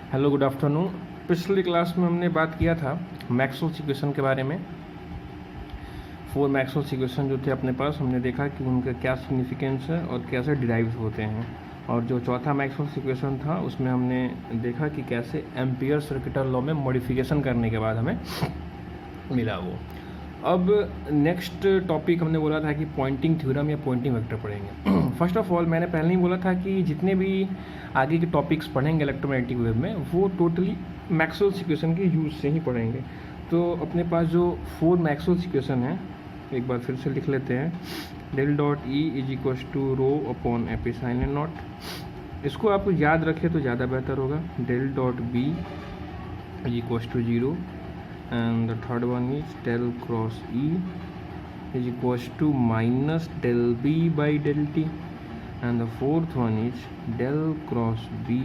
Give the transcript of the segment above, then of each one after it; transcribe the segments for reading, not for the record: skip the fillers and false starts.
Hello, good afternoon. पिछली class में हमने बात किया था मैक्सवेल्स इक्वेशन के बारे में। 4 मैक्सवेल्स इक्वेशन जो थे अपने पास, हमने देखा कि उनका क्या सिग्निफिकेंस है और कैसे डिराइव होते हैं। और जो चौथा मैक्सवेल्स इक्वेशन था उसमें हमने देखा कि कैसे एम्पियर सर्किटल लॉ में मॉडिफिकेशन करने के बाद हमें मिला वो। अब नेक्स्ट टॉपिक हमने बोला था कि पॉइंटिंग थ्योरम या पॉइंटिंग वेक्टर पढ़ेंगे। फर्स्ट ऑफ ऑल मैंने पहले ही बोला था कि जितने भी आगे के टॉपिक्स पढ़ेंगे इलेक्ट्रोमैग्नेटिक वेव में वो टोटली मैक्सवेल्स इक्वेशन के यूज से ही पढ़ेंगे। तो अपने पास जो 4 मैक्सवेल्स इक्वेशन है एक बार फिर से लिख लेते हैं। Del dot E is equal to rho upon epsilon naught. इसको आप याद रखें तो ज़्यादा बेहतर होगा। Del dot B is equal to 0 and the third one is del cross E is equals to minus del B by del T, and the fourth one is del cross B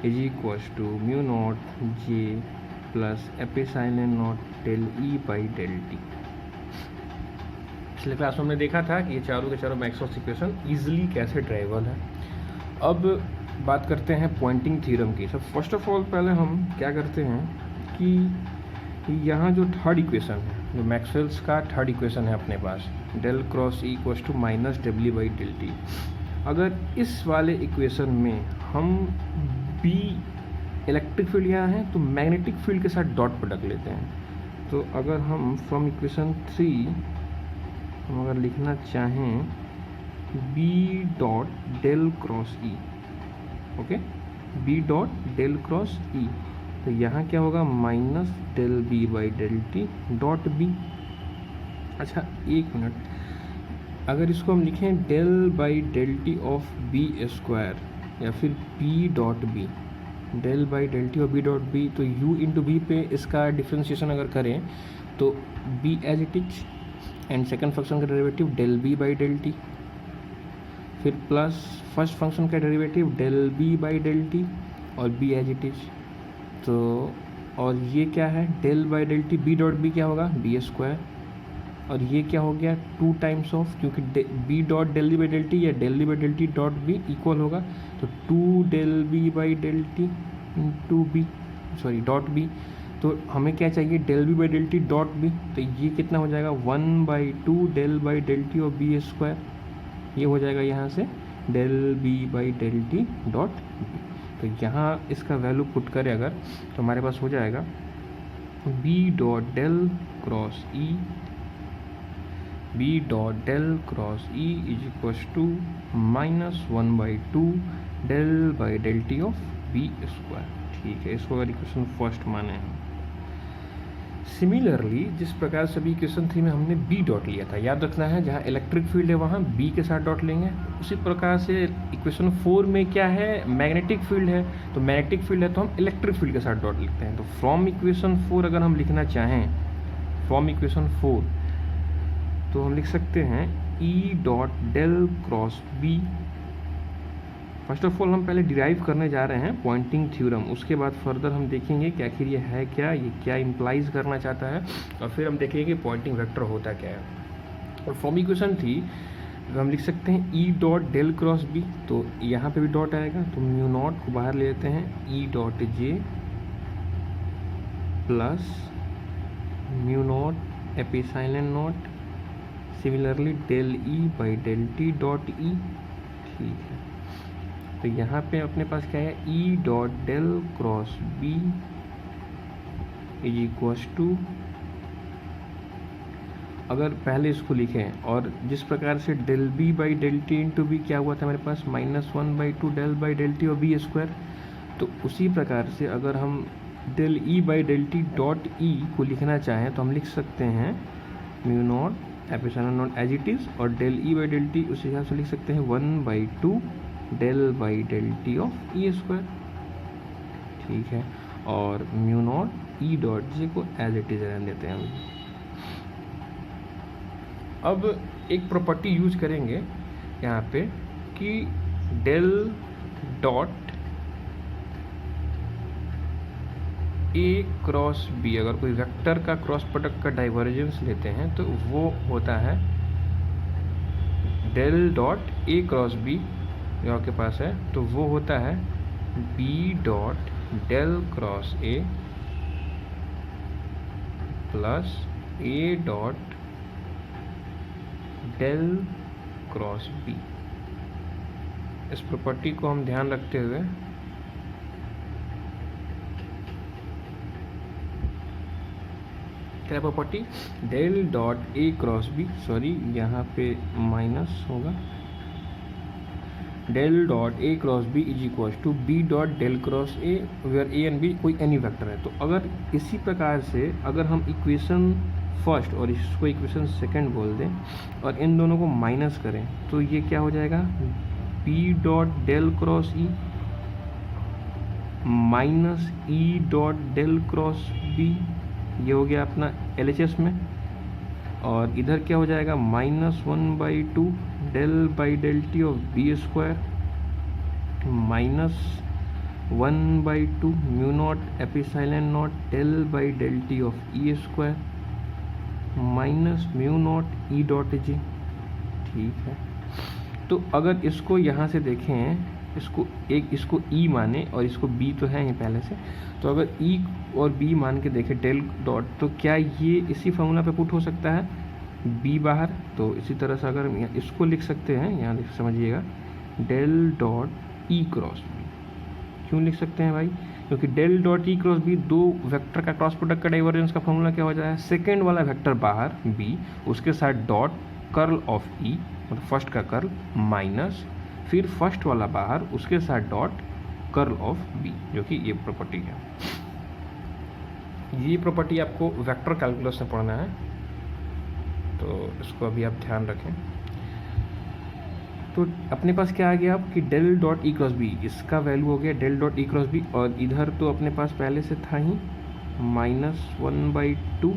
is equals to mu naught J plus epsilon naught del E by del T। पिछले class में हमने देखा था कि ये चारों के चारों मैक्सवेल्स इक्वेशन इजीली कैसे ड्राइवेबल है। अब बात करते हैं पॉइंटिंग थ्योरम की। सब फर्स्ट ऑफ ऑल पहले हम क्या करते हैं कि यहाँ जो थर्ड इक्वेशन है, जो मैक्सवेल्स का थर्ड इक्वेशन है अपने पास, del cross E equals to minus W by del t. अगर इस वाले इक्वेशन में हम बी इलेक्ट्रिक फील्ड यहाँ है तो मैग्नेटिक फील्ड के साथ डॉट प्रोडक्ट लेते हैं। तो अगर हम फ्रॉम इक्वेशन 3 हम अगर लिखना चाहें B dot del cross E, okay, B dot del cross E, तो यहाँ क्या होगा minus del B by del T dot B. अच्छा एक मिनट, अगर इसको हम लिखें del by del T of B square या फिर B dot B, del by del T और बी डॉट बी, तो यू इंटू बी पे इसका डिफ्रेंशिएशन अगर करें तो B as it is and second function का derivative del B by del t, फिर प्लस फर्स्ट फंक्शन का derivative del B by del T और बी एज इट इज। तो और ये क्या है del by del t, B dot B क्या होगा बी स्क्वायर, और ये क्या हो गया 2 टाइम्स ऑफ, क्योंकि B dot del B by del T या del B by del T dot B equal होगा तो 2 del B by del T into B, sorry dot B. तो हमें क्या चाहिए del B by del T dot B, तो ये कितना हो जाएगा 1/2 डेल बाई डेल टी और बी स्क्वायर, ये हो जाएगा यहाँ से del B by del T dot B. तो यहाँ इसका वैल्यू पुट करें अगर तो हमारे पास हो जाएगा B dot del cross E, B dot del cross E is equal to minus 1/2 del by del T of B square. ठीक है, इसको अगर इक्वेशन फर्स्ट माने हैं। सिमिलरली जिस प्रकार से अभी इक्वेशन 3 में हमने बी डॉट लिया था, याद रखना है जहाँ इलेक्ट्रिक फील्ड है वहाँ बी के साथ डॉट लेंगे। उसी प्रकार से इक्वेशन 4 में क्या है मैग्नेटिक फील्ड है, तो मैग्नेटिक फील्ड है तो हम इलेक्ट्रिक फील्ड के साथ डॉट लिखते हैं। तो फ्रॉम इक्वेशन 4 अगर हम लिखना चाहें, फ्रॉम इक्वेशन 4 तो हम लिख सकते हैं E dot del cross B. First of all हम पहले डिराइव करने जा रहे हैं पॉइंटिंग थ्योरम, उसके बाद फर्दर हम देखेंगे कि आखिर ये है क्या, ये क्या इम्प्लाइज करना चाहता है, और फिर हम देखेंगे पॉइंटिंग वेक्टर होता क्या है। और फ्रॉम इक्वेशन 3 हम लिख सकते हैं E dot del cross B, तो यहाँ पे भी डॉट आएगा तो म्यू नॉट को बाहर ले लेते हैं, E dot J plus mu naught epsilon naught, similarly del E by del T dot E. ठीक है, तो यहाँ पे अपने पास क्या है E dot del cross B is equals to, अगर पहले इसको लिखें और जिस प्रकार से del B by del T into B क्या हुआ था हमारे पास minus 1/2 del by del T और बी स्क्वायर, तो उसी प्रकार से अगर हम del E by del T dot E को लिखना चाहें तो हम लिख सकते हैं mu naught epsilon naught as it is, और del E by del T उसी हिसाब से लिख सकते हैं 1/2 del by del T of E square. ठीक है, और mu naught E dot J को एज इट इज रहने देते हैं हम। अब एक प्रॉपर्टी यूज करेंगे यहाँ पे कि del dot A cross B, अगर कोई वेक्टर का क्रॉस प्रोडक्ट का डाइवर्जेंस लेते हैं तो वो होता है del dot A cross B जो आपके पास है, तो वो होता है B dot del cross A plus A dot del cross B. इस प्रॉपर्टी को हम ध्यान रखते हुए क्या property, del dot A cross B, sorry यहाँ पे माइनस होगा, del dot A cross B is equal to B dot del cross A, where A and B कोई एनी वेक्टर है। तो अगर इसी प्रकार से अगर हम इक्वेशन फर्स्ट और इसको इक्वेशन सेकंड बोल दें और इन दोनों को माइनस करें तो ये क्या हो जाएगा, B dot del cross E minus E dot del cross B, ये हो गया अपना LHS में। और इधर क्या हो जाएगा, -1/2 del by del T of B square -1/2 mu naught epsilon naught del by del T of E square minus mu naught E dot J. ठीक है, तो अगर इसको यहाँ से देखें, इसको ई माने और इसको बी तो है ही पहले से, तो अगर ई और बी मान के देखें डेल डॉट, तो क्या ये इसी फॉर्मूला पे पुट हो सकता है, बी बाहर। तो इसी तरह से अगर हम इसको लिख सकते हैं, यहाँ लिख समझिएगा, del dot E cross B. क्यों लिख सकते हैं भाई, क्योंकि del dot E cross B दो वेक्टर का क्रॉस प्रोडक्ट का डाइवर्जेंस का फॉर्मूला क्या हो जाए, सेकेंड वाला वेक्टर बाहर बी, उसके साथ डॉट कर्ल ऑफ ई, मतलब फर्स्ट का कर्ल, माइनस फिर फर्स्ट वाला बाहर, उसके साथ डॉट कर्ल ऑफ बी, जो कि ये प्रॉपर्टी है। ये प्रॉपर्टी आपको वेक्टर कैलकुलस में पढ़ना है, तो इसको अभी आप ध्यान रखें। तो अपने पास क्या आ गया अब कि del dot E cross B, इसका वैल्यू हो गया del dot E cross B, और इधर तो अपने पास पहले से था ही -1/2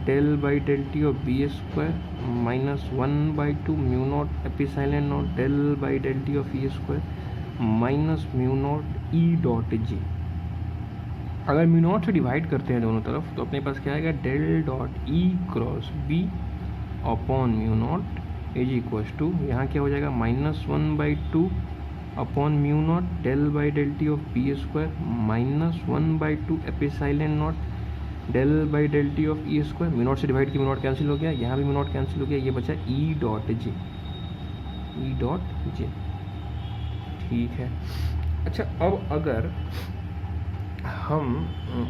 del by del T of B square -1/2 mu naught epsilon naught del by del T of E square minus mu naught E dot J. अगर म्यू नॉट से डिवाइड करते हैं दोनों तरफ तो अपने पास क्या आएगा, del dot E cross B upon mu naught is equal to, यहाँ क्या हो जाएगा, -1/2 upon mu naught del by del T of B square -1/2 epsilon naught del by del T of E square. Mu naught से divide की mu naught cancel हो गया, यहाँ भी म्यू नॉट कैंसिल हो गया, ये बचा ई डॉट जे, ई डॉट जे। ठीक है, अच्छा अब अगर हम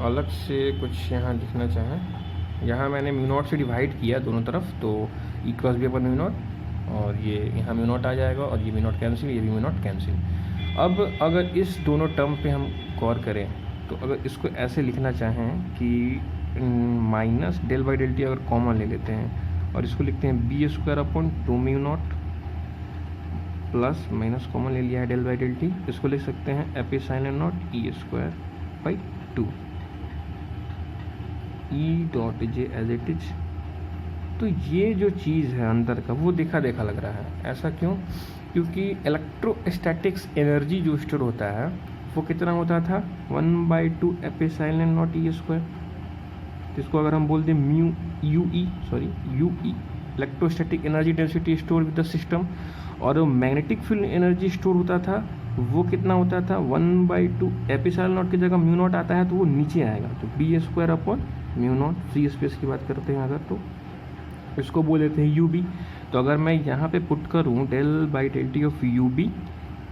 अलग से कुछ यहाँ लिखना चाहें, यहाँ मैंने म्यू नॉट से डिवाइड किया दोनों तरफ, तो ई क्रॉस बी अपन म्यू नॉट, और ये यहाँ म्यू नॉट आ जाएगा, और ये म्यू नॉट कैंसिल, ये भी म्यू नॉट कैंसिल। अब अगर इस दोनों टर्म पे हम गौर करें, तो अगर इसको ऐसे लिखना चाहें कि minus del by del t अगर कॉमन ले लेते हैं और इसको लिखते हैं B square upon 2 mu naught plus minus common ले लिया है डेल बाई डेल टी, इसको लिख सकते हैं epsilon naught E square by 2 E dot J as it is. तो ये जो चीज़ है अंदर का वो देखा देखा लग रहा है, ऐसा क्यों, क्योंकि इलेक्ट्रोस्टैटिक्स एनर्जी जो स्टोर होता है वो कितना होता था, 1/2 एपिसाइलन नॉट ई स्क्वायर। इसको अगर हम बोल दें mu you E electrostatic energy density store with the system, और मैग्नेटिक फील्ड एनर्जी स्टोर होता था वो कितना होता था, 1/2 एपिसाइलन नॉट की जगह म्यू नॉट आता है तो वो नीचे आएगा, तो B square upon mu naught, free space की बात करते हैं अगर, तो इसको बोल देते हैं यू बी। तो अगर मैं यहाँ पे पुट करूँ del by del T of U B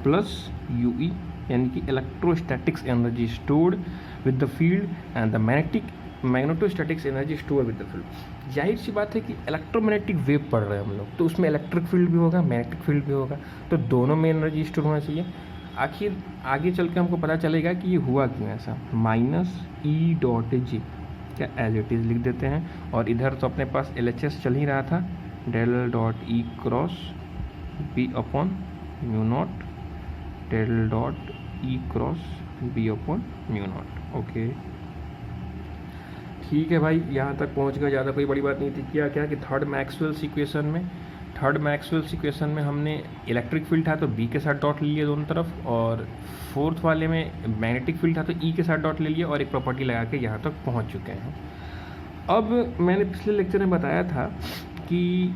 plus U E, यानी कि electrostatics energy stored with the field and the magnetostatics energy stored with the field. जाहिर सी बात है कि इलेक्ट्रोमैग्नेटिक वेव पढ़ रहे हैं हम लोग, तो उसमें इलेक्ट्रिक फील्ड भी होगा, मैग्नेटिक फील्ड भी होगा, तो दोनों में एनर्जी स्टोर होना चाहिए। आखिर आगे चल के हमको पता चलेगा कि ये हुआ क्यों ऐसा, माइनस ई डॉट जे क्या एज इट इज़ लिख देते हैं, और इधर तो अपने पास LHS चल ही रहा था, del dot E cross B upon mu naught del dot E cross B upon mu naught. Okay ठीक है भाई, यहाँ तक पहुँच गया, ज़्यादा कोई बड़ी बात नहीं थी। क्या क्या कि थर्ड मैक्सवेल्स इक्वेशन में हमने इलेक्ट्रिक फील्ड था तो बी के साथ डॉट ले लिया दोनों तरफ, और फोर्थ वाले में मैग्नेटिक फील्ड था तो ई के साथ डॉट ले लिया, और एक प्रॉपर्टी लगा के यहाँ तक पहुँच चुके हैं। अब मैंने पिछले लेक्चर में बताया था कि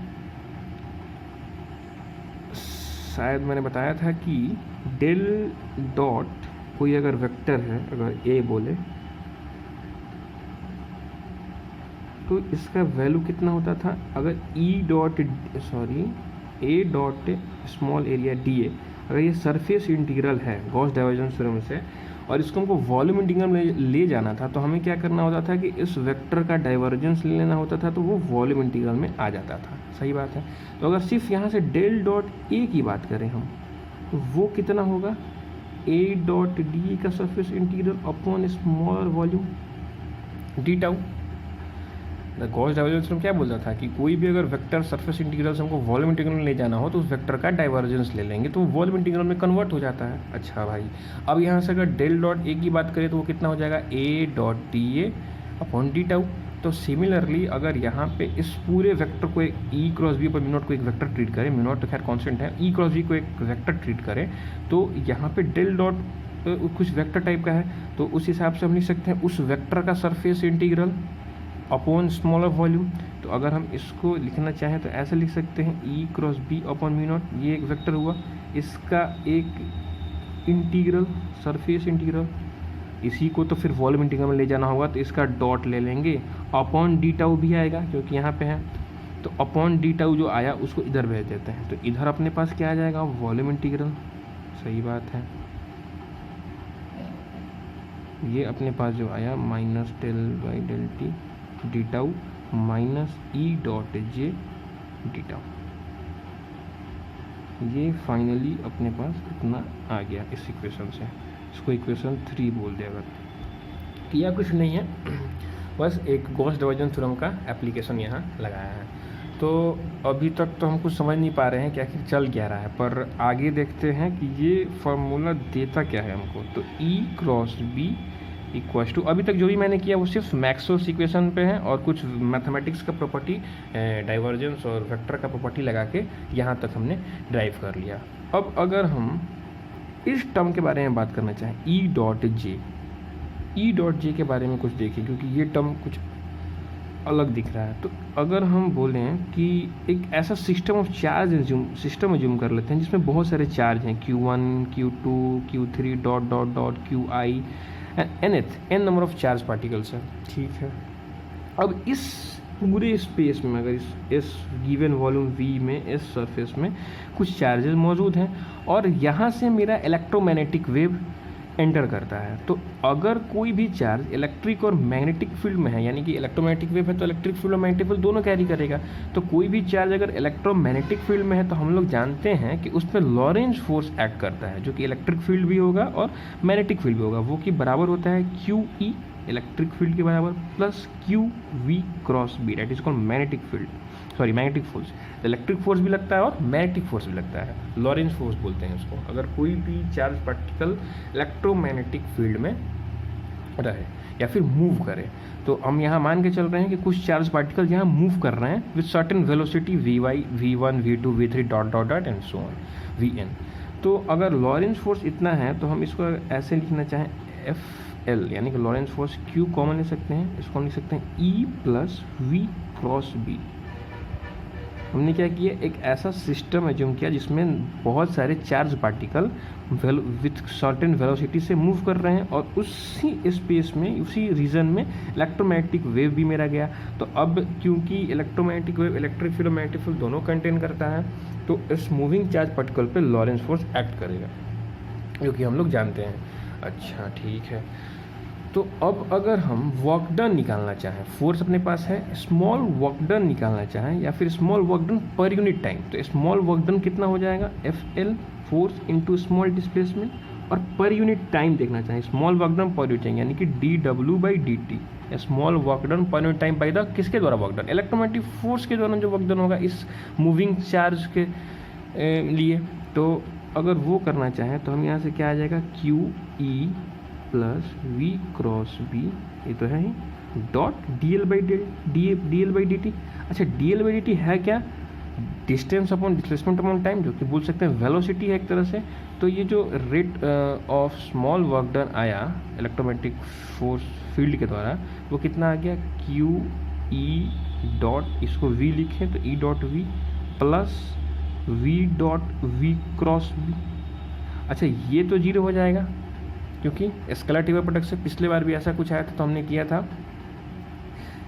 शायद मैंने बताया था कि डेल डॉट कोई अगर वेक्टर है, अगर ए बोले तो इसका वैल्यू कितना होता था, अगर ए dot small area D A, अगर ये सरफेस इंटीग्रल है गॉस डाइवर्जेंस थ्योरम से और इसको हमको वॉल्यूम इंटीग्रल में ले जाना था, तो हमें क्या करना होता था कि इस वेक्टर का डाइवर्जेंस ले लेना होता था, तो वो वॉल्यूम इंटीग्रल में आ जाता था। सही बात है। तो अगर सिर्फ यहाँ से डेल डॉट ए की बात करें हम, तो वो कितना होगा, ए डॉट डी का surface integral upon smaller volume D tau. Gauss divergence theorem क्या बोलता था कि कोई भी अगर वेक्टर सरफेस इंटीग्रल से हमको वॉल्यूम इंटीग्रल में ले जाना हो तो उस वेक्टर का डाइवर्जेंस ले लेंगे तो वो वॉल्यूम इंटीग्रल में कन्वर्ट हो जाता है। अच्छा भाई, अब यहाँ से अगर डेल डॉट ए की बात करें तो वो कितना हो जाएगा, ए डॉट डी ए अपॉन डी टाउ। तो सिमिलरली अगर यहाँ पे इस पूरे वेक्टर को ई क्रॉस बी पर म्यू नॉट को एक वेक्टर ट्रीट करें, म्यू नॉट तो खैर कॉन्स्टेंट है, ई क्रॉस बी को एक वेक्टर ट्रीट करें, तो यहाँ पे डेल डॉट कुछ वेक्टर टाइप का है, तो उस हिसाब से हम लिख सकते हैं उस वेक्टर का surface integral upon smaller volume. तो अगर हम इसको लिखना चाहें तो ऐसे लिख सकते हैं, E cross B upon mu naught, ये एक वेक्टर हुआ, इसका एक इंटीग्रल सरफेस इंटीग्रल, इसी को तो फिर वॉल्यूम इंटीग्रल में ले जाना होगा, तो इसका डॉट ले लेंगे, अपॉन डी टाउ भी आएगा क्योंकि यहाँ पे है, तो अपॉन डी टाउ जो आया उसको इधर भेज देते हैं, तो इधर अपने पास क्या आ जाएगा, वॉल्यूम इंटीग्रल। सही बात है। ये अपने पास जो आया minus del by del t d tau minus E dot J d tau, ये फाइनली अपने पास इतना आ गया इस इक्वेशन से। इसको इक्वेशन 3 बोल दे अगर, किया कुछ नहीं है, बस एक गॉस डाइवर्जेंस थ्योरम का एप्लीकेशन यहाँ लगाया है। तो अभी तक तो हम कुछ समझ नहीं पा रहे हैं कि आखिर चल क्या रहा है, पर आगे देखते हैं कि ये फार्मूला देता क्या है हमको। तो ई क्रॉस बी इक्वल्स टू, अभी तक जो भी मैंने किया वो सिर्फ मैक्सवेल्स इक्वेशन पे है और कुछ मैथमेटिक्स का प्रॉपर्टी, डाइवर्जेंस और वेक्टर का प्रॉपर्टी लगा के यहाँ तक हमने ड्राइव कर लिया। अब अगर हम इस टर्म के बारे में बात करना चाहें, ई डॉट जे के बारे में कुछ देखें, क्योंकि ये टर्म कुछ अलग दिख रहा है। तो अगर हम बोलें कि एक ऐसा system of charge system assume कर लेते हैं जिसमें बहुत सारे चार्ज हैं, Q1 Q2 Q3 dot dot dot Qi n number of charge particles है। ठीक है, अब इस पूरे स्पेस में अगर इस गिवन वॉल्यूम V में इस सरफेस में कुछ चार्जेस मौजूद हैं और यहाँ से मेरा इलेक्ट्रोमैग्नेटिक वेव एंटर करता है, तो अगर कोई भी चार्ज इलेक्ट्रिक और मैग्नेटिक फील्ड में है, यानी कि इलेक्ट्रोमैग्नेटिक वेव है तो इलेक्ट्रिक फील्ड और मैग्नेटिक फील्ड दोनों कैरी करेगा, तो कोई भी चार्ज अगर इलेक्ट्रोमैग्नेटिक फील्ड में है तो हम लोग जानते हैं कि उस पर लॉरेंज फोर्स एक्ट करता है, जो कि इलेक्ट्रिक फील्ड भी होगा और मैग्नेटिक फील्ड भी होगा, वो कि बराबर होता है QE इलेक्ट्रिक फील्ड के बराबर plus QV cross B, that is called magnetic force. Electric force भी लगता है और मैग्नेटिक फोर्स भी लगता है, लॉरेंज फोर्स बोलते हैं उसको, अगर कोई भी चार्ज पार्टिकल इलेक्ट्रोमैग्नेटिक फील्ड में रहे या फिर मूव करे। तो हम यहाँ मान के चल रहे हैं कि कुछ चार्ज पार्टिकल यहाँ मूव कर रहे हैं with certain velocity Vy V1 V2 V3 dot dot dot and so on Vn। तो अगर लॉरेंज फोर्स इतना है तो हम इसको ऐसे लिखना चाहें FL, यानी कि लॉरेंज फोर्स Q कॉमन ले सकते हैं, इसको हम लिख सकते हैं E plus V cross B। हमने क्या किया, एक ऐसा सिस्टम एज्यूम किया जिसमें बहुत सारे charge particle with certain velocity से मूव कर रहे हैं और उसी स्पेस में उसी रीजन में इलेक्ट्रोमैग्नेटिक वेव भी मेरा गया। तो अब क्योंकि इलेक्ट्रोमैग्नेटिक वेव इलेक्ट्रिक फील्ड और मैग्नेटिक फील्ड दोनों कंटेन करता है, तो इस मूविंग चार्ज पार्टिकल पे लॉरेंज फोर्स एक्ट करेगा, जो कि हम लोग जानते हैं। अच्छा ठीक है, तो अब अगर हम वर्क डन निकालना चाहें, फोर्स अपने पास है, स्मॉल वर्क डन निकालना चाहें या फिर small work done per unit time, तो स्मॉल वर्क डन कितना हो जाएगा, FL force into small displacement, और पर यूनिट टाइम देखना चाहें, small work done per unit time यानी कि dW/dt, small work done per unit time by the किसके द्वारा वर्क डन, इलेक्ट्रोमैग्नेटिक फोर्स के द्वारा जो वर्क डन होगा इस मूविंग चार्ज के लिए। तो अगर वो करना चाहें तो हम यहाँ से क्या आ जाएगा, QE plus V cross B, ये तो है ही, डॉट dL/dt। अच्छा dL/dt है क्या, distance upon displacement upon time, जो कि बोल सकते हैं वेलोसिटी है एक तरह से। तो ये जो rate of small work done आया इलेक्ट्रोमैग्नेटिक फोर्स फील्ड के द्वारा, वो कितना आ गया, QE डॉट, इसको V लिखें तो E dot V plus v dot v cross v. अच्छा ये तो जीरो हो जाएगा क्योंकि स्केलर टेबल प्रोडक्ट से पिछले बार भी ऐसा कुछ आया था, तो हमने किया था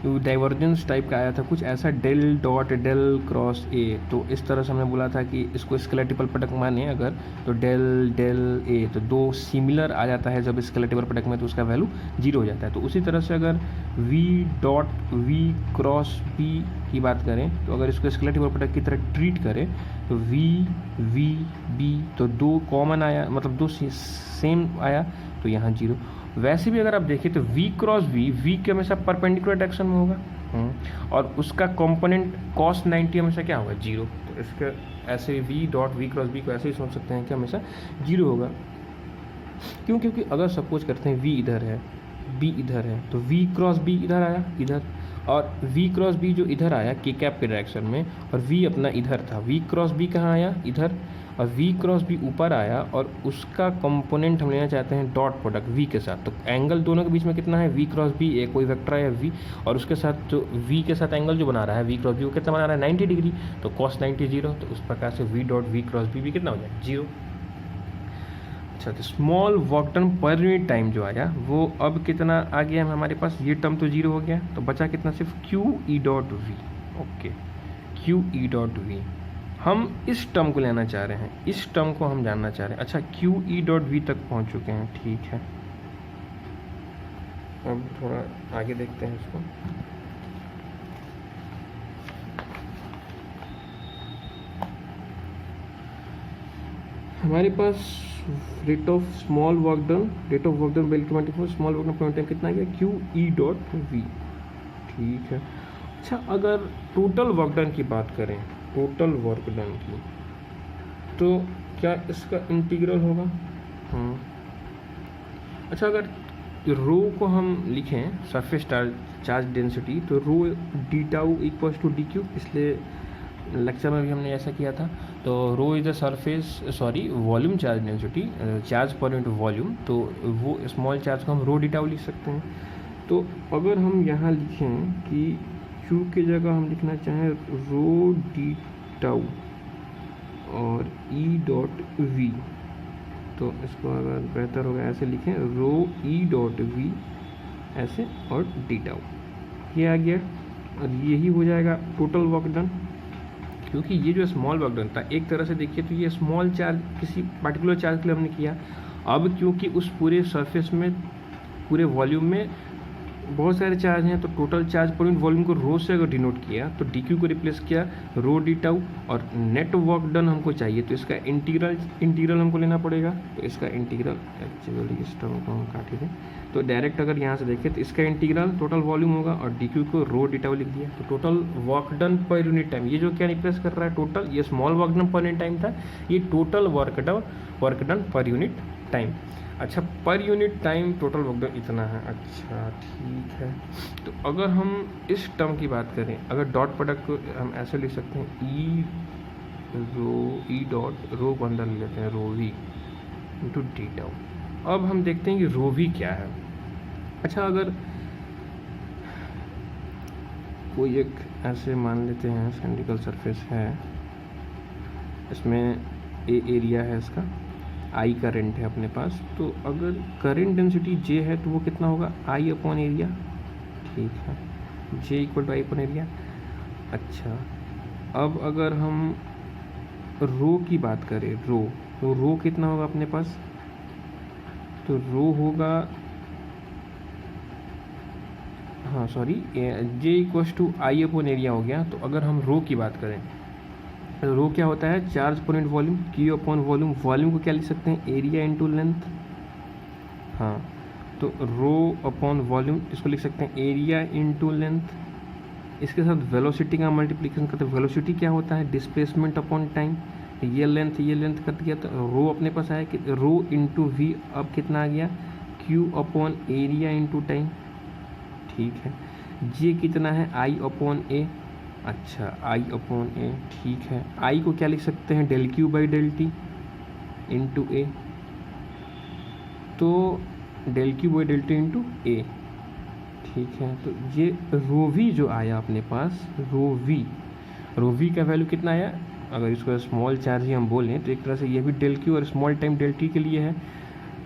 डाइवर्जेंस टाइप का आया था कुछ ऐसा, del dot del cross A. तो इस तरह से हमने बोला था कि इसको स्केलर टेबल प्रोडक्ट माने अगर, तो डेल डेल ए, तो दो सिमिलर आ जाता है जब स्केलर टेबल प्रोडक्ट में, तो उसका वैल्यू जीरो हो जाता है। तो उसी तरह से अगर v dot v cross B की बात करें, तो अगर इसको स्केलर टेबल प्रोडक्ट की तरह ट्रीट करें तो वी वी बी, तो दो कॉमन आया, मतलब दो सेम आया, तो यहाँ जीरो। वैसे भी अगर आप देखें तो v क्रॉस v के हमेशा परपेंडिकुलर डायरेक्शन में होगा, और उसका कंपोनेंट cos 90 हमेशा क्या होगा, जीरो। तो इसके ऐसे v dot v cross B को ऐसे ही सोच सकते हैं कि हमेशा जीरो होगा। क्यों? क्योंकि अगर सपोज करते हैं v इधर है, b इधर है, तो v क्रॉस b इधर आया इधर, और v क्रॉस b जो इधर आया k कैप के डायरेक्शन में, और v अपना इधर था, v क्रॉस b कहाँ आया, इधर, और v क्रॉस b ऊपर आया, और उसका कंपोनेंट हम लेना चाहते हैं डॉट प्रोडक्ट v के साथ। तो एंगल दोनों के बीच में कितना है, v क्रॉस b, एक कोई वेक्टर है v, और उसके साथ जो v के साथ एंगल जो बना रहा है v क्रॉस b, वो कितना बना रहा है, 90 डिग्री, तो cos 90 जीरो। तो उस प्रकार से v dot v cross B भी कितना हो जाए, जीरो। अच्छा, तो small work done per unit time जो आया वो अब कितना आ गया हमारे पास, ये टर्म तो जीरो हो गया, तो बचा कितना, सिर्फ q E dot v. Okay, q E dot v हम इस टर्म को लेना चाह रहे हैं, इस टर्म को हम जानना चाह रहे हैं। अच्छा, क्यू ई डॉट वी तक पहुंच चुके हैं, ठीक है। अब थोड़ा आगे देखते हैं इसको। हमारे पास rate of small work done, rate of work done by 24, small work done point time कितना गया, क्यू ई डॉट वी, ठीक है। अच्छा, अगर टोटल वर्क डन की बात करें, टोटल वर्क डन की, तो क्या इसका इंटीग्रल होगा? हाँ। अच्छा, अगर रो को हम लिखें सरफेस चार्ज डेंसिटी, तो rho d tau equals to d Q, पिछले लेक्चर में भी हमने ऐसा किया था। तो rho is the surface sorry volume charge density, charge per unit volume, तो वो स्मॉल चार्ज को हम रो डी टाउ लिख सकते हैं। तो अगर हम यहाँ लिखें कि Q की जगह हम लिखना चाहें रो डी टाउ और E डॉट वी, तो इसको अगर बेहतर होगा ऐसे लिखें रो E डॉट वी ऐसे और डी टाउ, ये आ गया, और यही हो जाएगा टोटल वर्क डन। क्योंकि ये जो स्मॉल वर्क डन था, एक तरह से देखिए तो ये स्मॉल चार्ज किसी पर्टिकुलर चार्ज के लिए हमने किया। अब क्योंकि उस पूरे सरफेस में, पूरे वॉल्यूम में बहुत सारे चार्ज हैं, तो total charge per unit volume को रो से अगर डिनोट किया तो डी क्यू को रिप्लेस किया रो डी टाउ, और नेट वर्क डन हमको चाहिए, तो इसका इंटीग्रल हमको लेना पड़ेगा। तो इसका इंटीग्रल, एक्चुअली इस टर्म को हम काट दें, तो डायरेक्ट अगर यहाँ से देखें तो इसका इंटीग्रल टोटल वॉल्यूम होगा, और डी क्यू को रो डी टाउ लिख दिया, तो total work done per unit time, ये जो क्या रिप्लेस कर रहा है टोटल, ये small work done per unit time था, ये total work done per unit time. अच्छा, per unit time total work done इतना है। अच्छा, ठीक है। तो अगर हम इस टर्म की बात करें, अगर डॉट प्रोडक्ट को हम ऐसे लिख सकते हैं ई रो, ई डॉट रो को अंदर ले लेते हैं रो वी इंटू डी टाउ। अब हम देखते हैं कि रो वी क्या है। अच्छा, अगर कोई एक ऐसे मान लेते हैं सिलिंड्रिकल सरफेस है, इसमें ए एरिया है, इसका आई करंट है अपने पास, तो अगर करंट डेंसिटी जे है तो वो कितना होगा, आई अपॉन एरिया, ठीक है, J equal to I upon area. अच्छा, अब अगर हम रो की बात करें, रो, तो रो कितना होगा अपने पास, तो रो होगा, हाँ sorry, J equal to I upon area हो गया। तो अगर हम रो की बात करें, रो क्या होता है, charge per unit volume, Q upon volume, volume को क्या लिख सकते हैं, एरिया इनटू लेंथ। हाँ, तो रो अपॉन वॉल्यूम, इसको लिख सकते हैं एरिया इनटू लेंथ। इसके साथ वेलोसिटी का मल्टीप्लिकेशन करते हैं, वेलोसिटी क्या होता है, डिस्प्लेसमेंट अपॉन टाइम, ये लेंथ कट गया, तो रो अपने पास आया कि रो इंटू वी, अब कितना आ गया, Q upon area into time, ठीक है। जे कितना है, आई अपॉन ए, अच्छा आई अपॉन ए, ठीक है। आई को क्या लिख सकते हैं, del Q by del T into A, तो del Q by del T into A, ठीक है। तो ये रो वी जो आया अपने पास, रो वी का वैल्यू कितना आया, अगर इसको स्मॉल चार्ज ही हम बोलें तो एक तरह से ये भी डेल क्यू और स्मॉल टाइम डेल टी के लिए है,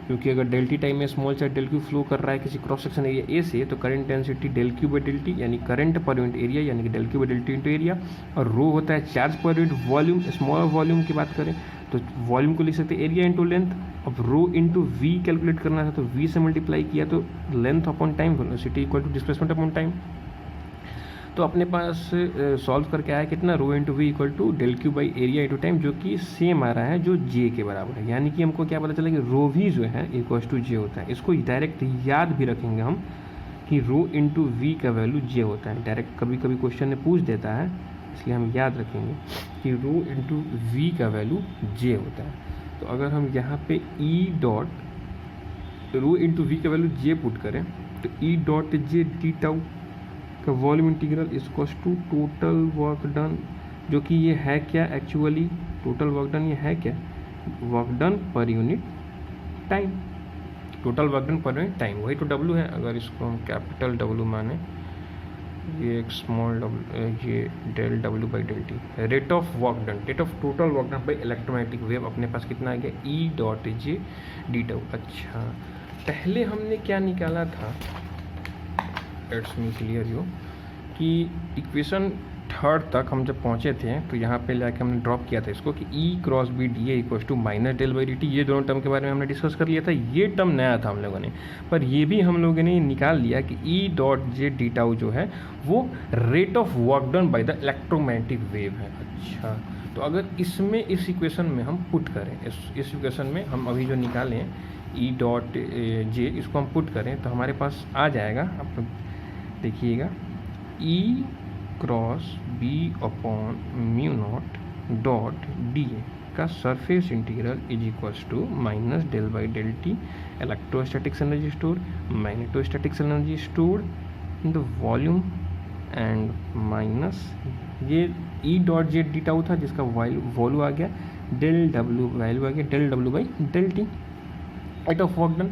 क्योंकि अगर डेल टी टाइम में small charge del q flow कर रहा है किसी क्रॉस सेक्शन एरिया ए से, तो current density del Q by del t यानी करंट पर यूनिट एरिया यानी कि del Q by del T into area, और रो होता है charge per unit volume. Small volume की बात करें तो वॉल्यूम को लिख सकते हैं एरिया इंटू लेंथ। अब रो इंटू वी कैलकुलेट करना था तो वी से मल्टीप्लाई किया तो length upon time, velocity equal to displacement upon time. तो अपने पास सॉल्व करके आया कितना, rho into V equal to del Q by area into time, जो कि सेम आ रहा है जो जे के बराबर है। यानी कि हमको क्या पता चला कि रो भी जो है इक्वल टू जे होता है। इसको डायरेक्ट याद भी रखेंगे हम कि रो इंटू वी का वैल्यू जे होता है। डायरेक्ट कभी कभी क्वेश्चन में पूछ देता है, इसलिए हम याद रखेंगे कि रो इंटू वी का वैल्यू जे होता है। तो अगर हम यहाँ पे E dot rho into V का वैल्यू जे पुट करें तो E dot J d tau का volume integral equals to total work done, जो कि ये है क्या एक्चुअली, टोटल वर्क डन ये है क्या, work done per unit time, total work done per unit time, वही तो डब्ल्यू है। अगर इसको हम कैपिटल डब्ल्यू माने, ये एक स्मॉल डब्ल्यू, ये del W by del T, rate of work done, rate of total work done by electromagnetic wave अपने पास कितना आ गया, E dot J d tau. अच्छा, पहले हमने क्या निकाला था, लेट्स मी क्लियर यू, कि इक्वेशन थर्ड तक हम जब पहुंचे थे तो यहाँ पे लाके हमने ड्रॉप किया था इसको कि E cross B d A equal to minus del by d T. ये दोनों टर्म के बारे में हमने डिस्कस कर लिया था, ये टर्म नया था हम लोगों ने, पर ये भी हम लोगों ने निकाल लिया कि ई डॉट जे डी टाउ जो है वो rate of work done by the electromagnetic wave है। अच्छा, तो अगर इसमें इस इक्वेशन में हम पुट करें, इस इक्वेशन में हम अभी जो निकालें ई डॉट जे, इसको हम पुट करें तो हमारे पास आ जाएगा, आप देखिएगा, E cross B upon mu naught dot d A का surface integral is equals to minus del by del T electrostatics energy store, magnetostatics energy store in the volume and minus ये E dot J d tau था जिसका value आ गया del W, value आ गया del W by del T, rate of work done.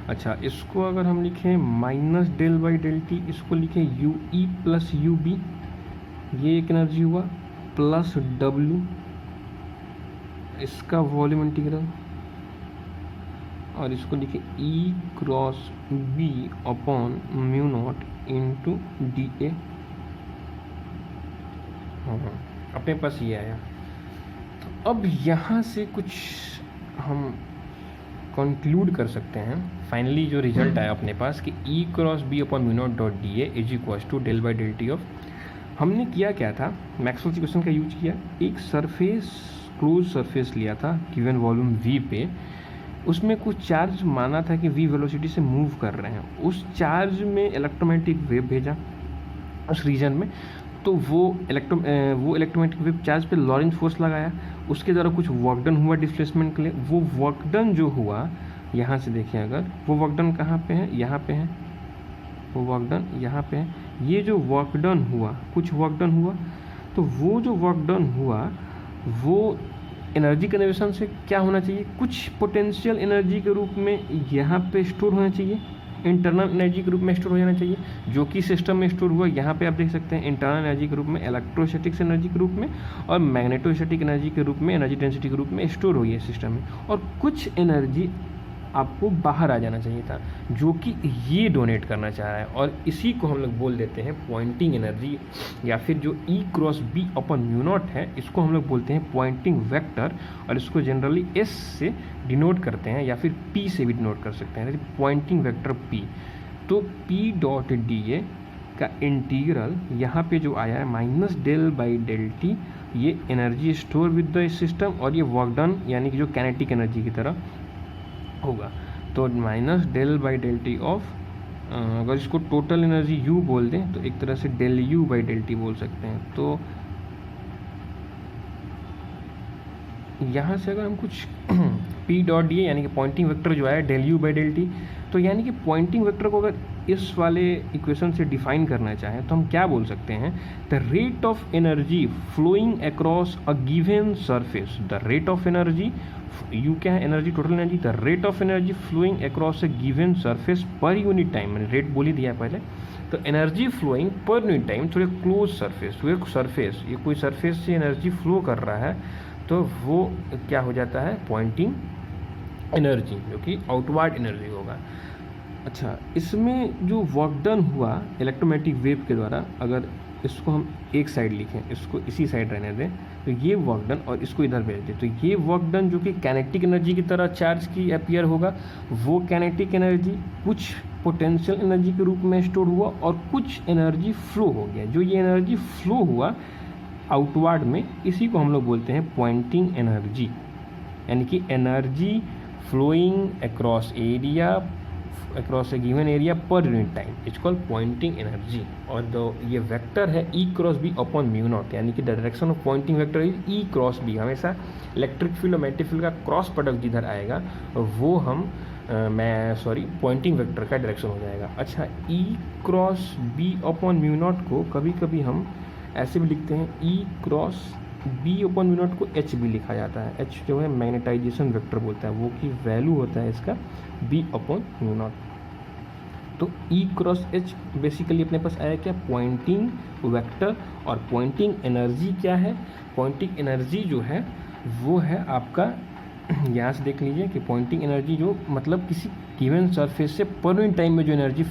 अच्छा, इसको अगर हम लिखें minus del by del T, इसको लिखें U E plus U B, ये एक एनर्जी हुआ, प्लस डब्ल्यू इसका वॉल्यूम इंटीग्रल, और इसको लिखें E cross B upon mu naught into d A. अपने पास ये आया। तो अब यहाँ से कुछ हम कंक्लूड कर सकते हैं, फाइनली जो रिजल्ट आया अपने पास कि E cross B upon mu naught dot d A is equals to del by del T of, हमने किया क्या था, मैक्सवेल्स इक्वेशन का यूज किया, एक सरफेस क्लोज सरफेस लिया था गिवन वॉल्यूम वी पे, उसमें कुछ चार्ज माना था कि वी वेलोसिटी से मूव कर रहे हैं, उस चार्ज में इलेक्ट्रोमैग्नेटिक वेव भेजा उस रीजन में, तो वो इलेक्ट्रोमैग्नेटिक वेव चार्ज पे लॉरेंज फोर्स लगाया, उसके द्वारा कुछ वर्क डन हुआ डिस्प्लेसमेंट के लिए। वो वर्क डन जो हुआ, यहाँ से देखिए अगर वो वर्क डन कहाँ पे है, यहाँ पे है, वो वर्क डन यहाँ पे है, ये जो वर्क डन हुआ, कुछ वर्क डन हुआ, तो वो जो वर्क डन हुआ वो एनर्जी कन्वर्शन से क्या होना चाहिए, कुछ पोटेंशियल एनर्जी के रूप में यहाँ पे स्टोर होना चाहिए, इंटरनल एनर्जी के रूप में स्टोर हो जाना चाहिए, जो कि सिस्टम में स्टोर हुआ। यहाँ पे आप देख सकते हैं इंटरनल एनर्जी के रूप में, इलेक्ट्रोस्टैटिक्स एनर्जी के रूप में, और मैग्नेटोस्टैटिक एनर्जी के रूप में, एनर्जी डेंसिटी के रूप में स्टोर हुई है सिस्टम में, और कुछ एनर्जी आपको बाहर आ जाना चाहिए था, जो कि ये डोनेट करना चाह रहा है, और इसी को हम लोग बोल देते हैं पॉइंटिंग एनर्जी, या फिर जो ई क्रॉस बी अपन म्यू नॉट है, इसको हम लोग बोलते हैं पॉइंटिंग वेक्टर, और इसको जनरली एस से डिनोट करते हैं या फिर पी से भी डिनोट कर सकते हैं, पॉइंटिंग वेक्टर पी। तो पी डॉट डी ए का इंटीग्रल यहाँ पे जो आया है minus del by del T, ये energy store with the system, और ये वर्क डन यानी कि जो कैनेटिक एनर्जी की तरह होगा। तो minus del by del T of, अगर इसको टोटल एनर्जी यू बोल दें तो एक तरह से del U by del t बोल सकते हैं। तो यहाँ से अगर हम कुछ पी डॉट डी यानी कि पॉइंटिंग वेक्टर जो है del U by del t, तो यानी कि पॉइंटिंग वेक्टर को अगर इस वाले इक्वेशन से डिफाइन करना चाहें तो हम क्या बोल सकते हैं, the rate of energy flowing across a given surface, the rate of energy, U क्या है energy, total energy, the rate of energy flowing across a given surface per unit time, मैंने रेट बोल ही दिया पहले, तो energy flowing per unit time थोड़े close surface, ये कोई सरफेस से एनर्जी फ्लो कर रहा है तो वो क्या हो जाता है, पॉइंटिंग एनर्जी, जो कि आउटवर्ड एनर्जी होगा। अच्छा, इसमें जो वर्क डन हुआ इलेक्ट्रोमैग्नेटिक वेव के द्वारा, अगर इसको हम एक साइड लिखें, इसको इसी साइड रहने दें, तो ये वर्क डन और इसको इधर भेज दें, तो ये वर्क डन जो कि काइनेटिक एनर्जी की तरह चार्ज की अपीयर होगा, वो काइनेटिक एनर्जी कुछ पोटेंशियल एनर्जी के रूप में स्टोर हुआ और कुछ एनर्जी फ्लो हो गया। जो ये एनर्जी फ्लो हुआ आउटवर्ड में, इसी को हम लोग बोलते हैं पॉइंटिंग एनर्जी, यानी कि energy flowing across a given area per unit time is called Poynting energy. और ये वेक्टर है E cross B upon mu naught, यानी कि the direction of Poynting vector is E cross B. हमेशा electric field और magnetic field का cross product जिधर आएगा वो हम पॉइंटिंग वेक्टर का डायरेक्शन हो जाएगा। अच्छा, E cross B upon mu naught को कभी कभी हम ऐसे भी लिखते हैं, E cross B upon mu naught को एच भी लिखा जाता है। एच जो है मैग्नेटाइजेशन वेक्टर बोलता है, वो की वैल्यू होता है इसका बी अपॉन म्यू नॉट। तो ई क्रॉस एच बेसिकली अपने पास आया क्या, पॉइंटिंग वेक्टर। और पॉइंटिंग एनर्जी क्या है, पॉइंटिंग एनर्जी जो है वो है आपका, यहाँ से देख लीजिए कि पॉइंटिंग एनर्जी जो मतलब किसी गिवन सरफेस से पर यूनिट टाइम में जो एनर्जी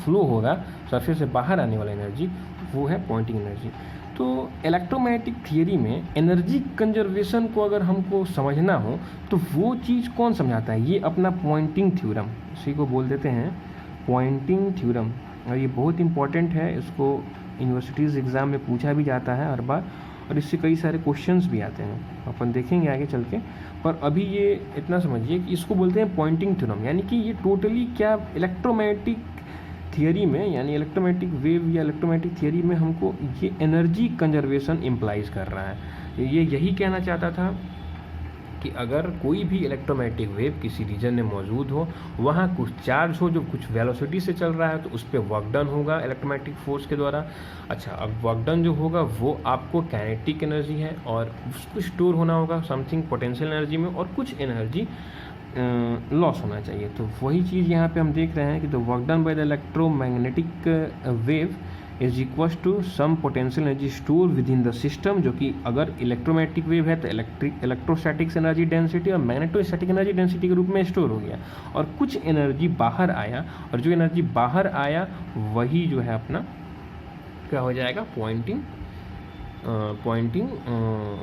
फ्लो होगा, सरफेस से बाहर आने वाला एनर्जी, वो है पॉइंटिंग एनर्जी। तो इलेक्ट्रोमैग्नेटिक थियरी में एनर्जी कंजर्वेशन को अगर हमको समझना हो तो वो चीज़ कौन समझाता है, ये अपना पॉइंटिंग थ्योरम, इसी को बोल देते हैं पॉइंटिंग थ्योरम। और ये बहुत इंपॉर्टेंट है, इसको यूनिवर्सिटीज़ एग्ज़ाम में पूछा भी जाता है हर बार, और इससे कई सारे क्वेश्चंस भी आते हैं, अपन देखेंगे आगे चल के। पर अभी ये इतना समझिए कि इसको बोलते हैं पॉइंटिंग थ्योरम, यानी कि ये टोटली क्या इलेक्ट्रोमैग्नेटिक थियरी में, यानी इलेक्ट्रोमैग्नेटिक वेव या इलेक्ट्रोमैग्नेटिक थियरी में हमको ये एनर्जी कंजर्वेशन इम्प्लाइज कर रहा है। ये यही कहना चाहता था कि अगर कोई भी इलेक्ट्रोमैग्नेटिक वेव किसी रीजन में मौजूद हो, वहाँ कुछ चार्ज हो जो कुछ वेलोसिटी से चल रहा है, तो उस पर वर्क डन होगा इलेक्ट्रोमैग्नेटिक फोर्स के द्वारा। अच्छा, अब वर्क डन जो होगा वो आपको काइनेटिक एनर्जी है और उसको स्टोर होना होगा समथिंग पोटेंशियल एनर्जी में, और कुछ एनर्जी लॉस होना चाहिए। तो वही चीज़ यहाँ पे हम देख रहे हैं कि the work done by the electromagnetic wave is equal to some potential energy store within the system, जो कि अगर इलेक्ट्रोमैग्नेटिक वेव है तो इलेक्ट्रोस्टैटिक्स एनर्जी डेंसिटी और मैग्नेटोस्टैटिक एनर्जी डेंसिटी के रूप में स्टोर हो गया, और कुछ एनर्जी बाहर आया, और जो एनर्जी बाहर आया वही जो है अपना क्या हो जाएगा, पॉइंटिंग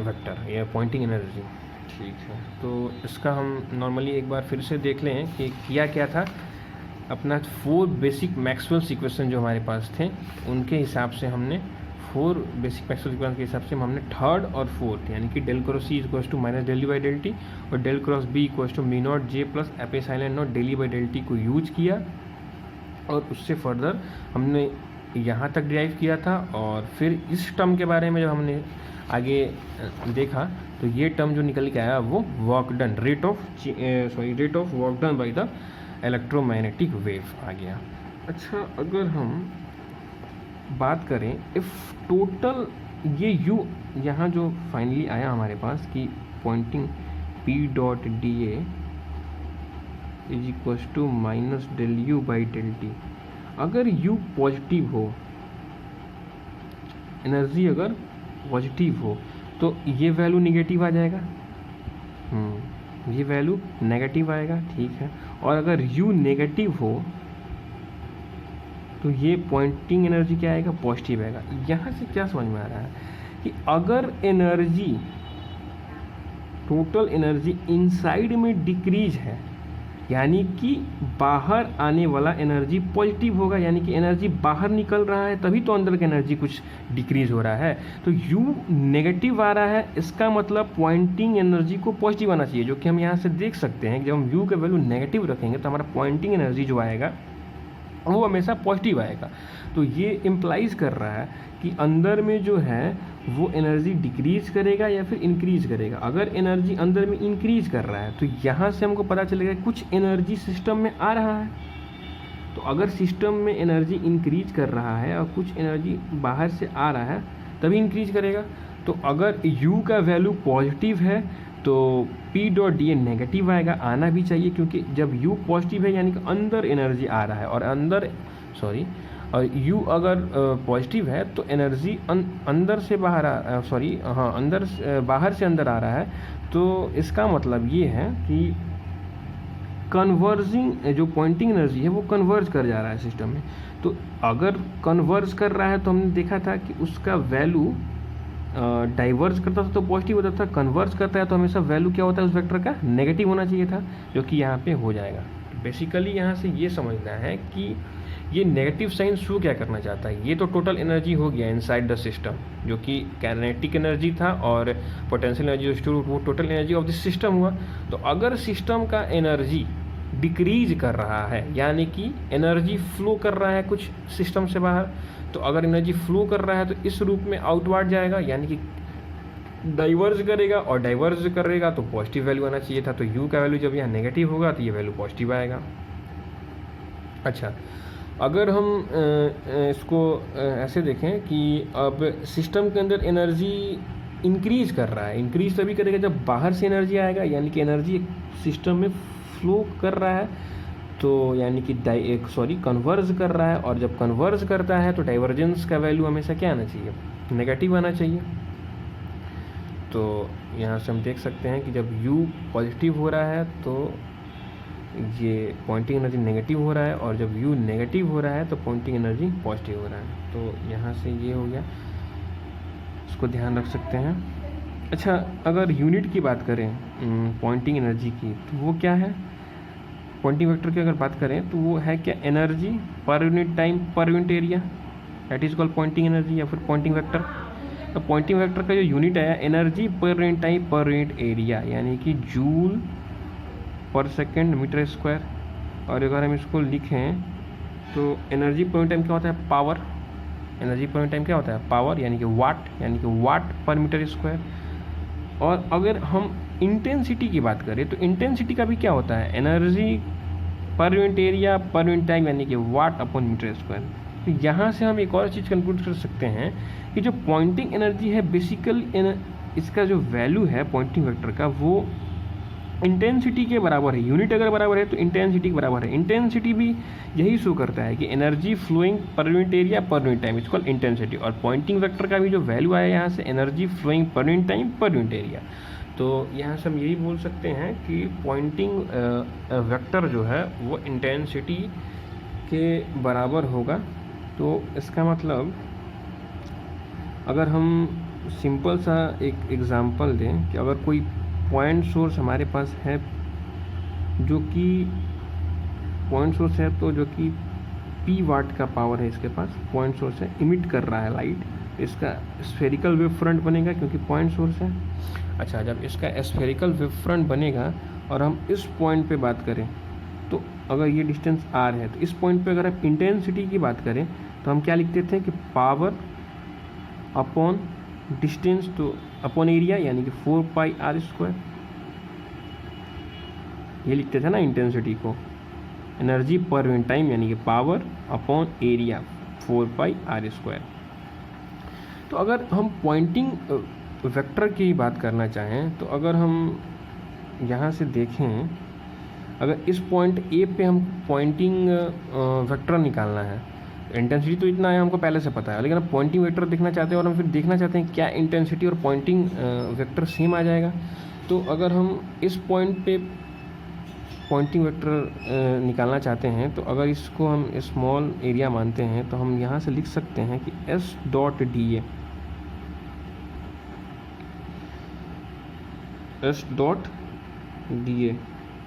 वेक्टर या पॉइंटिंग एनर्जी। ठीक है, तो इसका हम नॉर्मली एक बार फिर से देख लें कि किया क्या था। अपना 4 बेसिक मैक्सवेल्स इक्वेशन जो हमारे पास थे, उनके हिसाब से हमने 4 बेसिक मैक्सवेल्स इक्वेशन के हिसाब से हमने थर्ड और फोर्थ, यानी कि del cross C equals to minus del U by del T और del cross B equals to mu naught J plus epsilon naught del U by del T को use किया, और उससे फर्दर हमने यहाँ तक डिराइव किया था। और फिर इस टर्म के बारे में जब हमने आगे देखा तो ये टर्म जो निकल के आया वो work done, rate of work done by the electromagnetic wave आ गया। अच्छा, अगर हम बात करें इफ़ टोटल ये यू यहाँ जो फाइनली आया हमारे पास कि Poynting P dot d A is equal to minus del U by del t, अगर यू पॉजिटिव हो, एनर्जी अगर पॉजिटिव हो तो ये वैल्यू निगेटिव आ जाएगा, ये वैल्यू नेगेटिव आएगा, ठीक है। और अगर यू नेगेटिव हो तो ये पॉइंटिंग एनर्जी क्या आएगा, पॉजिटिव आएगा। यहाँ से क्या समझ में आ रहा है कि अगर एनर्जी टोटल एनर्जी इनसाइड में डिक्रीज है, यानी कि बाहर आने वाला एनर्जी पॉजिटिव होगा, यानी कि एनर्जी बाहर निकल रहा है तभी तो अंदर का एनर्जी कुछ डिक्रीज हो रहा है। तो U नेगेटिव आ रहा है, इसका मतलब पॉइंटिंग एनर्जी को पॉजिटिव आना चाहिए, जो कि हम यहाँ से देख सकते हैं कि जब हम U का वैल्यू नेगेटिव रखेंगे तो हमारा पॉइंटिंग एनर्जी जो आएगा वो हमेशा पॉजिटिव आएगा। तो ये इम्प्लाइज कर रहा है कि अंदर में जो है वो एनर्जी डिक्रीज करेगा या फिर इंक्रीज करेगा। अगर एनर्जी अंदर में इंक्रीज कर रहा है तो यहाँ से हमको पता चलेगा कुछ एनर्जी सिस्टम में आ रहा है। तो अगर सिस्टम में एनर्जी इंक्रीज कर रहा है और कुछ एनर्जी बाहर से आ रहा है तभी इंक्रीज करेगा। तो अगर U का वैल्यू पॉजिटिव है तो P डॉट डी ए नेगेटिव आएगा, आना भी चाहिए, क्योंकि जब U पॉजिटिव है यानी कि अंदर एनर्जी आ रहा है, और और u अगर पॉजिटिव है तो एनर्जी अंदर से बाहर बाहर से अंदर आ रहा है। तो इसका मतलब ये है कि कन्वर्जिंग जो पॉइंटिंग एनर्जी है वो कन्वर्ज कर जा रहा है सिस्टम में। तो अगर कन्वर्ज कर रहा है तो हमने देखा था कि उसका वैल्यू डाइवर्ज करता था तो पॉजिटिव होता था, कन्वर्ज करता है तो हमेशा वैल्यू क्या होता है उस वेक्टर का, नेगेटिव होना चाहिए था, जो कि यहाँ पे हो जाएगा। बेसिकली यहाँ से ये समझना है कि ये नेगेटिव साइन शो क्या करना चाहता है। ये तो टोटल एनर्जी हो गया इनसाइड द सिस्टम, जो कि काइनेटिक एनर्जी था, और पोटेंशियल एनर्जी जो स्टोर वो total energy of the system हुआ। तो अगर सिस्टम का एनर्जी डिक्रीज कर रहा है, यानी कि एनर्जी फ्लो कर रहा है कुछ सिस्टम से बाहर, तो अगर एनर्जी फ्लो कर रहा है तो इस रूप में आउटवर्ड जाएगा, यानी कि डाइवर्ज करेगा, और डाइवर्ज करेगा तो पॉजिटिव वैल्यू आना चाहिए था। तो u का वैल्यू जब यहाँ नेगेटिव होगा तो ये वैल्यू पॉजिटिव आएगा। अच्छा, अगर हम इसको ऐसे देखें कि अब सिस्टम के अंदर एनर्जी इंक्रीज कर रहा है, इंक्रीज तभी करेगा जब बाहर से एनर्जी आएगा, यानी कि एनर्जी सिस्टम में फ्लो कर रहा है, तो यानी कि कन्वर्ज कर रहा है, और जब कन्वर्ज करता है तो डाइवर्जेंस का वैल्यू हमेशा क्या आना चाहिए, नेगेटिव आना चाहिए। तो यहाँ से हम देख सकते हैं कि जब u पॉजिटिव हो रहा है तो ये पॉइंटिंग एनर्जी नेगेटिव हो रहा है, और जब u नेगेटिव हो रहा है तो पॉइंटिंग एनर्जी पॉजिटिव हो रहा है। तो यहाँ से ये हो गया, इसको ध्यान रख सकते हैं। अच्छा, अगर यूनिट की बात करें पॉइंटिंग एनर्जी की, तो वो क्या है, पॉइंटिंग वेक्टर की अगर बात करें तो वो है क्या, energy per unit time per unit area, that is called Poynting energy या फिर पॉइंटिंग वेक्टर। तो पॉइंटिंग वेक्टर का जो यूनिट है energy per unit time per unit area, यानी कि जूल पर सेकेंड मीटर स्क्वायर। और अगर हम इसको लिखें तो एनर्जी पर यूनिट टाइम क्या होता है, power. Energy per unit time क्या होता है, पावर, यानी कि वाट पर मीटर स्क्वायर। और अगर हम इंटेंसिटी की बात करें तो इंटेंसिटी का भी क्या होता है, energy per unit area per unit time, यानी कि वाट अपॉन मीटर स्क्वायर। तो यहाँ से हम एक और चीज़ कंक्लूड कर सकते हैं कि जो पॉइंटिंग एनर्जी है बेसिकल इसका जो वैल्यू है पॉइंटिंग वेक्टर का वो इंटेंसिटी के बराबर है। यूनिट अगर बराबर है तो इंटेंसिटी के बराबर है। इंटेंसिटी भी यही शो करता है कि energy flowing per unit area per unit time, इसको इंटेंसिटी। और पॉइंटिंग वेक्टर का भी जो वैल्यू आया यहाँ से energy flowing per unit time per unit area. तो यहाँ से हम यही बोल सकते हैं कि पॉइंटिंग वेक्टर जो है वो इंटेंसिटी के बराबर होगा। तो इसका मतलब अगर हम सिंपल सा एक एग्ज़ाम्पल दें कि अगर कोई पॉइंट सोर्स हमारे पास है जो कि जो कि p वाट का पावर है, इसके पास पॉइंट सोर्स है, इमिट कर रहा है लाइट, इसका स्फेरिकल वेव फ्रंट बनेगा क्योंकि पॉइंट सोर्स है। अच्छा, जब इसका स्फेरिकल वेव फ्रंट बनेगा और हम इस पॉइंट पे बात करें तो अगर ये डिस्टेंस r है तो इस पॉइंट पे अगर हम इंटेंसिटी की बात करें तो हम क्या लिखते थे कि पावर अपॉन डिस्टेंस तो अपॉन एरिया, यानी कि 4πr²। ये लिखते थे ना इंटेंसिटी को, एनर्जी पर यूनिट टाइम यानी कि पावर अपॉन एरिया 4πr²। तो अगर हम पॉइंटिंग वेक्टर की बात करना चाहें तो अगर हम यहाँ से देखें, अगर इस पॉइंट ए पे हम पॉइंटिंग वेक्टर निकालना है, इंटेंसिटी तो इतना है हमको पहले से पता है, लेकिन हम पॉइंटिंग वेक्टर देखना चाहते हैं और हम फिर देखना चाहते हैं क्या इंटेंसिटी और पॉइंटिंग वेक्टर सेम आ जाएगा। तो अगर हम इस पॉइंट पे पॉइंटिंग वेक्टर निकालना चाहते हैं तो अगर इसको हम स्मॉल एरिया मानते हैं तो हम यहाँ से लिख सकते हैं कि S dot d A,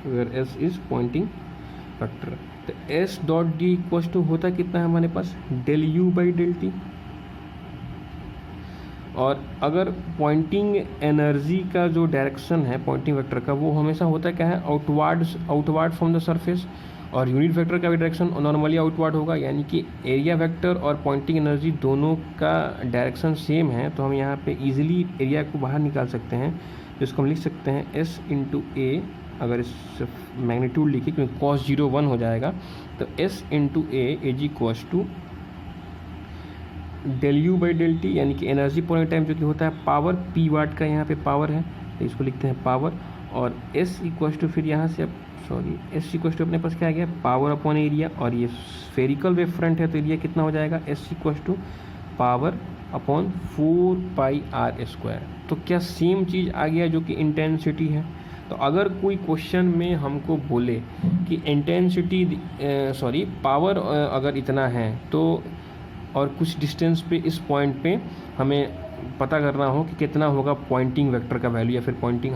where S is Poynting vector. तो S dot d equal to होता कितना है हमारे पास, del U by del T. और अगर पॉइंटिंग एनर्जी का जो डायरेक्शन है पॉइंटिंग वेक्टर का वो हमेशा होता क्या है, आउटवर्ड फ्रॉम द सरफेस, और यूनिट वेक्टर का भी डायरेक्शन नॉर्मली आउटवर्ड होगा, यानी कि एरिया वेक्टर और पॉइंटिंग एनर्जी दोनों का डायरेक्शन सेम है। तो हम यहाँ पे इजीली एरिया को बाहर निकाल सकते हैं, जिसको हम लिख सकते हैं S इंटू ए, अगर इस मैग्नीट्यूड लिखे क्योंकि cos 0 1 हो जाएगा, तो S इंटू ए जी कॉस टू del U by del t, यानी कि एनर्जी पर यूनिट टाइम जो कि होता है पावर, p वाट का यहाँ पे पावर है तो इसको लिखते हैं पावर, और S इक्वल टू फिर यहाँ से अब S इक्वल टू अपने पास क्या आ गया, पावर अपॉन एरिया, और ये स्फेरिकल वेव फ्रंट है तो एरिया कितना हो जाएगा, S equal to power upon 4πr²। तो क्या सेम चीज़ आ गया जो कि इंटेंसिटी है। तो अगर कोई क्वेश्चन में हमको बोले कि इंटेंसिटी पावर अगर इतना है तो और कुछ डिस्टेंस पे इस पॉइंट पे हमें पता करना हो कि कितना होगा पॉइंटिंग वेक्टर का वैल्यू, या फिर पॉइंटिंग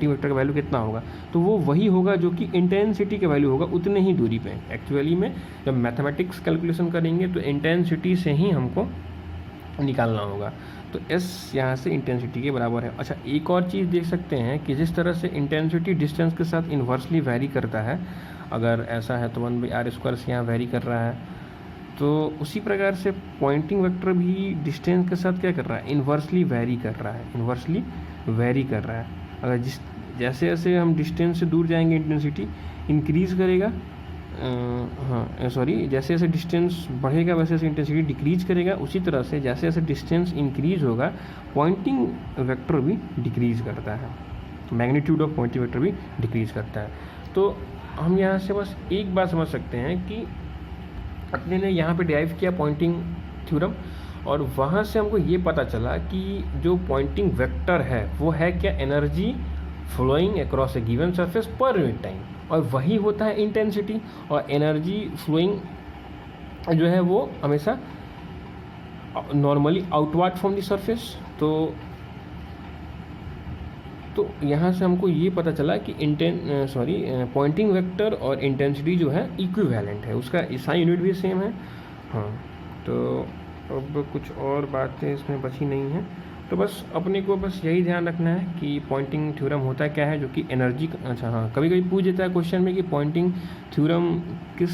वेक्टर का वैल्यू कितना होगा, तो वो वही होगा जो कि इंटेंसिटी का वैल्यू होगा उतने ही दूरी पे। एक्चुअली में जब मैथमेटिक्स कैलकुलेशन करेंगे तो इंटेंसिटी से ही हमको निकालना होगा। तो S यहाँ से इंटेंसिटी के बराबर है। अच्छा, एक और चीज़ देख सकते हैं कि जिस तरह से इंटेंसिटी डिस्टेंस के साथ इन्वर्सली वैरी करता है, अगर ऐसा है तो 1/r² से यहाँ वैरी कर रहा है, तो उसी प्रकार से पॉइंटिंग वेक्टर भी डिस्टेंस के साथ क्या कर रहा है, इन्वर्सली वैरी कर रहा है। अगर जैसे जैसे हम डिस्टेंस से दूर जाएंगे इंटेंसिटी इंक्रीज़ करेगा, जैसे जैसे डिस्टेंस बढ़ेगा वैसे वैसे इंटेंसिटी डिक्रीज करेगा। उसी तरह से जैसे जैसे डिस्टेंस इंक्रीज होगा पॉइंटिंग वेक्टर भी डिक्रीज करता है, मैग्नीट्यूड ऑफ पॉइंटिंग वेक्टर भी डिक्रीज करता है। तो हम यहाँ से बस एक बात समझ सकते हैं कि अपने ने यहाँ पे डिराइव किया पॉइंटिंग थ्योरम, और वहाँ से हमको ये पता चला कि जो पॉइंटिंग वेक्टर है वो है क्या, energy flowing across a given surface per unit time, और वही होता है इंटेंसिटी। और एनर्जी फ्लोइंग जो है वो हमेशा normally outward from the surface. तो यहाँ से हमको ये पता चला कि पॉइंटिंग वेक्टर और इंटेंसिटी जो है इक्विवेलेंट है, उसका SI यूनिट भी सेम है। हाँ, तो अब कुछ और बातें इसमें बची नहीं हैं, तो बस अपने को बस यही ध्यान रखना है कि पॉइंटिंग थ्योरम होता क्या है, जो कि एनर्जी। अच्छा हाँ, कभी कभी पूछ देता है क्वेश्चन में कि पॉइंटिंग थ्योरम किस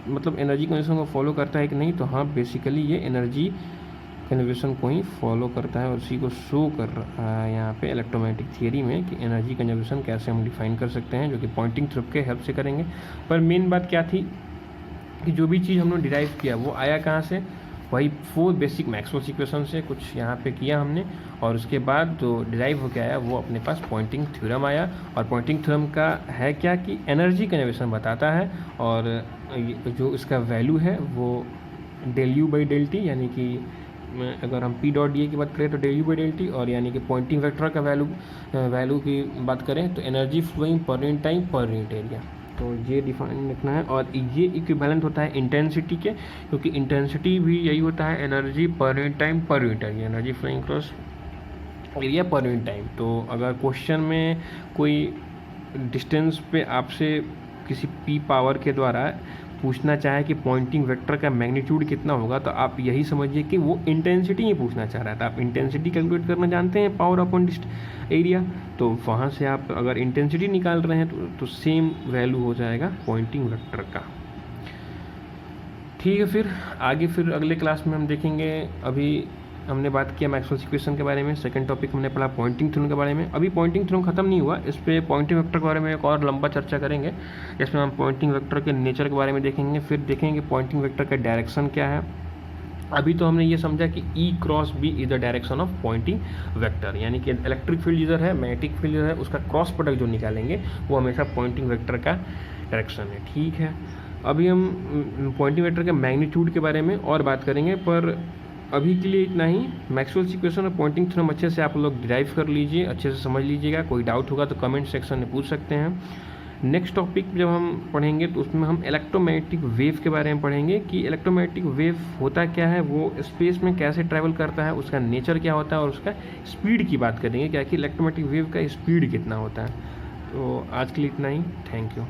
मतलब एनर्जी कंजर्वेशन को फॉलो करता है कि नहीं, तो हाँ बेसिकली ये एनर्जी कंजर्वेशन को ही फॉलो करता है और उसी को शो कर रहा है यहाँ पे इलेक्ट्रोमैग्नेटिक थियरी में कि एनर्जी कंजर्वेशन कैसे हम डिफाइन कर सकते हैं, जो कि पॉइंटिंग थ्योरम के हेल्प से करेंगे। पर मेन बात क्या थी कि जो भी चीज़ हमने डिराइव किया वो आया कहाँ से, वही 4 बेसिक मैक्सवेल्स इक्वेशन से कुछ यहाँ पे किया हमने, और उसके बाद जो डिराइव होकर आया वो अपने पास पॉइंटिंग थ्योरम आया। और पॉइंटिंग थ्योरम का है क्या कि एनर्जी कंजर्वेशन बताता है, और जो इसका वैल्यू है वो ∂U/∂T, यानी कि अगर हम P.dA की बात करें तो ∂U/∂T, और यानी कि पॉइंटिंग वेक्टर का वैल्यू की बात करें तो energy flowing per unit time per unit area. तो ये डिफाइन रखना है, और ये इक्विवेलेंट होता है इंटेंसिटी के, क्योंकि इंटेंसिटी भी यही होता है energy per unit time per unit area, energy flowing cross area per unit time. तो अगर क्वेश्चन में कोई डिस्टेंस पे आपसे किसी P पावर के द्वारा पूछना चाहे कि पॉइंटिंग वेक्टर का मैग्नीट्यूड कितना होगा, तो आप यही समझिए कि वो इंटेंसिटी ही पूछना चाह रहा था। आप इंटेंसिटी कैलकुलेट करना जानते हैं, पावर अपॉन एरिया, तो वहाँ से आप अगर इंटेंसिटी निकाल रहे हैं तो सेम वैल्यू हो जाएगा पॉइंटिंग वेक्टर का। ठीक है, फिर आगे फिर अगले क्लास में हम देखेंगे। अभी हमने बात किया मैक्सवेल्स इक्वेशन के बारे में, सेकंड टॉपिक हमने पढ़ा पॉइंटिंग थ्योरम के बारे में। अभी पॉइंटिंग थ्योरम खत्म नहीं हुआ, इस पर पॉइंटिंग वेक्टर के बारे में एक और लंबा चर्चा करेंगे, जिसमें हम पॉइंटिंग वेक्टर के नेचर के बारे में देखेंगे। फिर देखेंगे पॉइंटिंग वेक्टर का डायरेक्शन क्या है। अभी तो हमने ये समझा कि E×B is the direction of Poynting vector, यानी कि इलेक्ट्रिक फील्ड जिधर है, मैग्नेटिक फील्ड जिधर है, उसका क्रॉस प्रोडक्ट जो निकालेंगे वो हमेशा पॉइंटिंग वेक्टर का डायरेक्शन है। ठीक है, अभी हम पॉइंटिंग वेक्टर के मैग्नीट्यूड के बारे में और बात करेंगे, पर अभी के लिए इतना ही। मैक्सवेल्स इक्वेशन और पॉइंटिंग थ्योरम अच्छे से आप लोग डिराइव कर लीजिए, अच्छे से समझ लीजिएगा। कोई डाउट होगा तो कमेंट सेक्शन में पूछ सकते हैं। नेक्स्ट टॉपिक जब हम पढ़ेंगे तो उसमें हम इलेक्ट्रोमैग्नेटिक वेव के बारे में पढ़ेंगे कि इलेक्ट्रोमैग्नेटिक वेव होता क्या है, वो स्पेस में कैसे ट्रैवल करता है, उसका नेचर क्या होता है, और उसका स्पीड की बात करेंगे, क्या कि इलेक्ट्रोमैग्नेटिक वेव का स्पीड कितना होता है। तो आज के लिए इतना ही, थैंक यू।